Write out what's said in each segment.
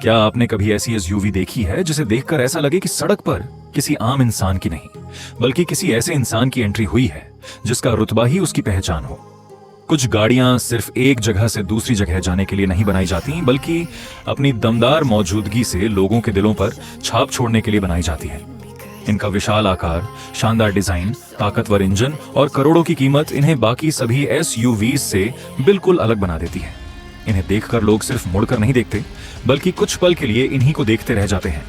क्या आपने कभी ऐसी एसयूवी देखी है जिसे देखकर ऐसा लगे कि सड़क पर किसी आम इंसान की नहीं, बल्कि किसी ऐसे इंसान की एंट्री हुई है जिसका रुतबा ही उसकी पहचान हो? कुछ गाड़ियां सिर्फ एक जगह से दूसरी जगह जाने के लिए नहीं बनाई जाती, बल्कि अपनी दमदार मौजूदगी से लोगों के दिलों पर छाप छोड़ने के लिए बनाई जाती है। इनका विशाल आकार, शानदार डिजाइन, ताकतवर इंजन और करोड़ों की कीमत इन्हें बाकी सभी एसयूवीज से बिल्कुल अलग बना देती है। इन्हें देखकर लोग सिर्फ मुड़कर नहीं देखते, बल्कि कुछ पल के लिए इन्हीं को देखते रह जाते हैं।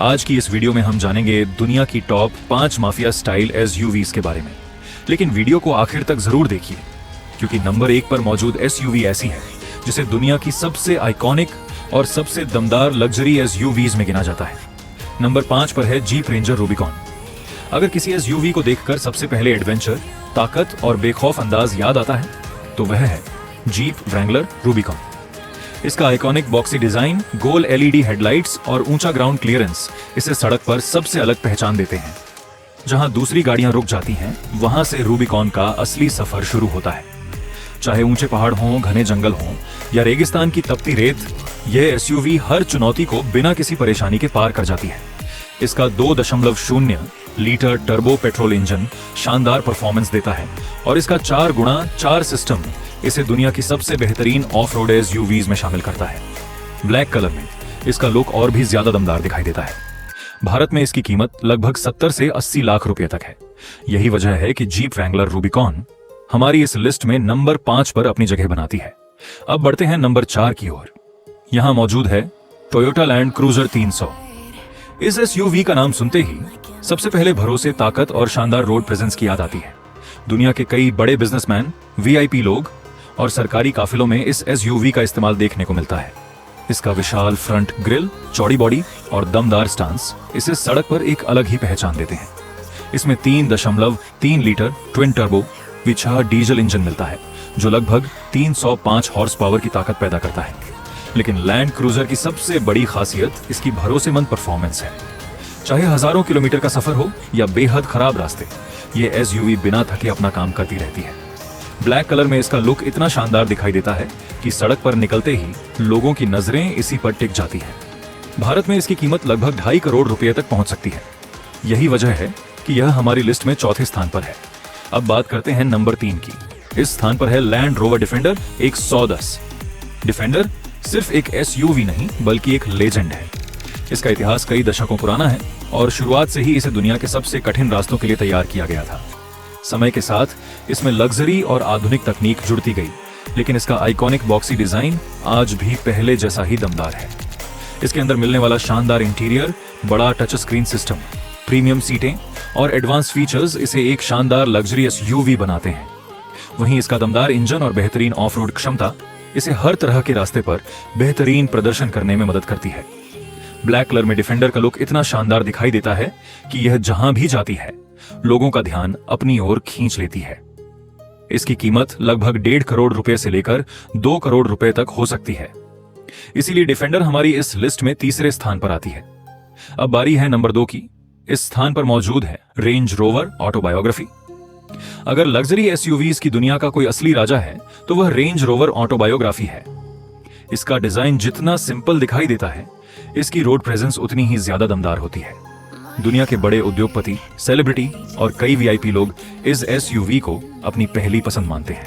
आज की इस वीडियो में हम जानेंगे दुनिया की टॉप 5 माफिया स्टाइल एसयूवीज के बारे में। लेकिन वीडियो को आखिर तक जरूर देखिए, क्योंकि नंबर 1 पर मौजूद एसयूवी ऐसी है जिसे दुनिया की सबसे आइकॉनिक और सबसे दमदार लग्जरी एसयूवीज में गिना जाता है। नंबर 5 पर है जीप रेंजर रूबिकॉन। अगर किसी एसयूवी को देखकर सबसे पहले एडवेंचर, ताकत और बेखौफ अंदाज याद आता है तो वह है जीप व्रैंगलर रूबिकॉन। इसका आइकॉनिक बॉक्सी डिजाइन, गोल एलईडी हेडलाइट्स और ऊंचा ग्राउंड क्लियरेंस इसे सड़क पर सबसे अलग पहचान देते हैं। जहां दूसरी गाड़ियां रुक जाती हैं, वहां से रूबिकॉन का असली सफर शुरू होता है। चाहे ऊंचे पहाड़ हों, घने जंगल हों या रेगिस्तान की तपती रेत, यह एसयूवी हर चुनौती को बिना किसी परेशानी के पार कर जाती है। इसका 2.0 लीटर टर्बो पेट्रोल इंजन शानदार परफॉर्मेंस देता है और इसका 4x4 सिस्टम इसे दुनिया की सबसे बेहतरीन ऑफ रोड एसयूवीज में शामिल करता है। ब्लैक कलर में इसका लुक और भी ज्यादा दमदार दिखाई देता है। भारत में इसकी कीमत लगभग 70 से 80 लाख रुपए तक है। यही वजह है कि जीप व्रैंगलर रूबिकॉन हमारी इस लिस्ट में नंबर 5 पर अपनी जगह बनाती है। अब बढ़ते हैं नंबर 4 की ओर। यहां मौजूद है टोयोटा लैंड क्रूजर 300। इस एसयूवी का नाम सुनते ही सबसे पहले भरोसे, ताकत और शानदार रोड प्रेजेंस की याद आती है। दुनिया के कई बड़े बिजनेसमैन, वीआईपी लोग और सरकारी काफिलों में इस एसयूवी का इस्तेमाल देखने को मिलता है। इसका विशाल फ्रंट ग्रिल, चौड़ी बॉडी और दमदार स्टांस इसे सड़क पर एक अलग ही पहचान देते हैं। इसमें 3.3 लीटर ट्विन टर्बो विछा डीजल इंजन मिलता है, जो लगभग 305 हॉर्स पावर की ताकत पैदा करता है। लेकिन लैंड क्रूजर की सबसे बड़ी खासियत इसकी भरोसेमंद परफॉर्मेंस है। चाहे हजारों किलोमीटर का सफर हो या बेहद खराब रास्ते, ये एसयूवी बिना थके अपना काम करती रहती है। ब्लैक कलर में इसका लुक इतना शानदार दिखाई देता है कि सड़क पर निकलते ही लोगों की नजरें इसी पर टिक जाती हैं। भारत में इसकी कीमत लगभग 2.5 करोड़ रुपए तक पहुंच सकती है। यही वजह है कि यह हमारी लिस्ट में चौथे स्थान पर है। अब बात करते हैं नंबर 3 की। इस स्थान पर है लैंड रोवर डिफेंडर 110। डिफेंडर सिर्फ एक एसयूवी नहीं, बल्कि एक लेजेंड है। इसका इतिहास कई दशकों पुराना है और शुरुआत से ही इसे दुनिया के सबसे कठिन रास्तों के लिए तैयार किया गया था। समय के साथ इसमें लग्जरी और आधुनिक तकनीक जुड़ती गई, लेकिन इसका आइकॉनिक बॉक्सी डिजाइन आज भी पहले जैसा ही दमदार है। इसके अंदर मिलने वाला शानदार इंटीरियर, बड़ा टच स्क्रीन सिस्टम, प्रीमियम सीटें और एडवांस फीचर्स इसे एक शानदार लग्जरी एसयूवी बनाते हैं। वहीं इसका दमदार इंजन और बेहतरीन ऑफ रोड क्षमता इसे हर तरह के रास्ते पर बेहतरीन प्रदर्शन करने में मदद करती है। ब्लैक कलर में डिफेंडर का लुक इतना शानदार दिखाई देता है कि यह जहां भी जाती है, लोगों का ध्यान अपनी ओर खींच लेती है। इसकी कीमत लगभग 1.5 करोड़ रुपए से लेकर 2 करोड़ रुपए तक हो सकती है। इसीलिए डिफेंडर हमारी इस लिस्ट में तीसरे स्थान पर आती है। अब बारी है नंबर 2 की। इस स्थान पर मौजूद है रेंज रोवर ऑटोबायोग्राफी। अगर लग्जरी एसयूवीज की दुनिया का कोई असली राजा है तो वह रेंज रोवर ऑटोबायोग्राफी है। इसका डिजाइन जितना सिंपल दिखाई देता है, इसकी रोड प्रेजेंस उतनी ही ज्यादा दमदार होती है। दुनिया के बड़े उद्योगपति, सेलिब्रिटी और कई वीआईपी लोग इस एसयूवी को अपनी पहली पसंद मानते हैं।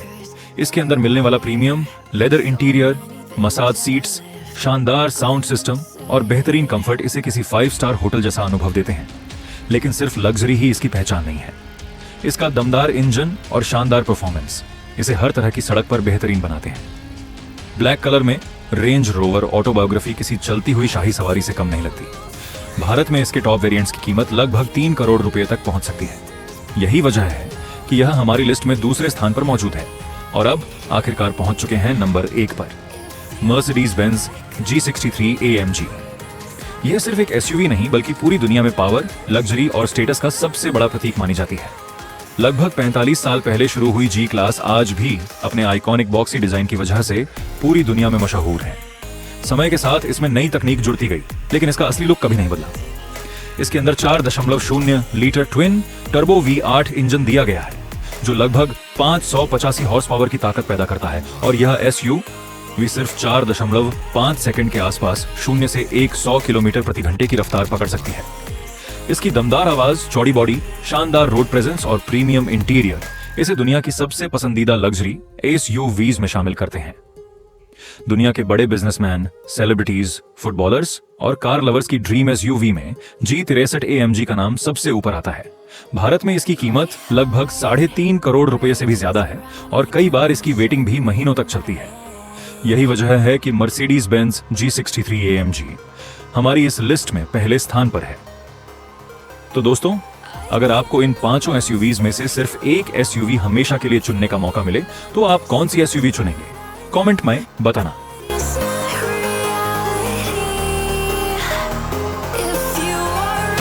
इसके अंदर मिलने वाला premium leather interior, massage seats, शानदार साउंड सिस्टम और बेहतरीन कंफर्ट इसे किसी 5 स्टार होटल जैसा अनुभव देते हैं। लेकिन सिर्फ लग्जरी ही इसकी पहचान नहीं है। इसका दमदार इंजन और शानदार परफॉर्मेंस इसे हर तरह की सड़क पर बेहतरीन बनाते हैं। ब्लैक कलर में रेंज रोवर ऑटोबायोग्राफी किसी चलती हुई शाही सवारी से कम नहीं लगती। भारत में इसके टॉप वेरिएंट्स की कीमत लगभग 3 करोड़ रुपए तक पहुंच सकती है। यही वजह है कि यह हमारी लिस्ट में दूसरे स्थान पर मौजूद है। और अब आखिरकार पहुंच चुके हैं नंबर 1 पर, मर्सिडीज बेंज G63 AMG। यह सिर्फ एक एसयूवी नहीं, बल्कि पूरी दुनिया में पावर, लग्जरी और स्टेटस का सबसे बड़ा प्रतीक मानी जाती है। लगभग 45 साल पहले शुरू हुई जी क्लास आज भी अपने आइकॉनिक बॉक्सी डिजाइन की वजह से पूरी दुनिया में मशहूर है। समय के साथ इसमें नई तकनीक जुड़ती गई, लेकिन इसका असली लुक कभी नहीं बदला। इसके अंदर 4.0 litre twin turbo V8 engine दिया गया है, जो लगभग 585 हॉर्स पावर की ताकत पैदा करता है। और यह वे सिर्फ 4.5 सेकंड के आसपास 0 से 100 किलोमीटर प्रति घंटे की रफ्तार पकड़ सकती है। इसकी दमदार आवाज, चौड़ी बॉडी, शानदार रोड प्रेजेंस और प्रीमियम इंटीरियर इसे दुनिया की सबसे पसंदीदा लग्जरी एसयूवीज में शामिल करते हैं। दुनिया के बड़े बिजनेसमैन, सेलिब्रिटीज, फुटबॉलर्स और कार लवर्स की ड्रीम एसयूवी में G63 AMG का नाम सबसे ऊपर आता है। भारत में इसकी कीमत लगभग 3.5 करोड़ रुपए से भी ज्यादा है और कई बार इसकी वेटिंग भी महीनों तक चलती है। यही वजह है कि मर्सिडीज बेंज G63 AMG हमारी इस लिस्ट में पहले स्थान पर है। तो दोस्तों, अगर आपको इन 5 एसयूवीज में से सिर्फ एक एसयूवी हमेशा के लिए चुनने का मौका मिले तो आप कौन सी एसयूवी चुनेंगे? कमेंट में बताना।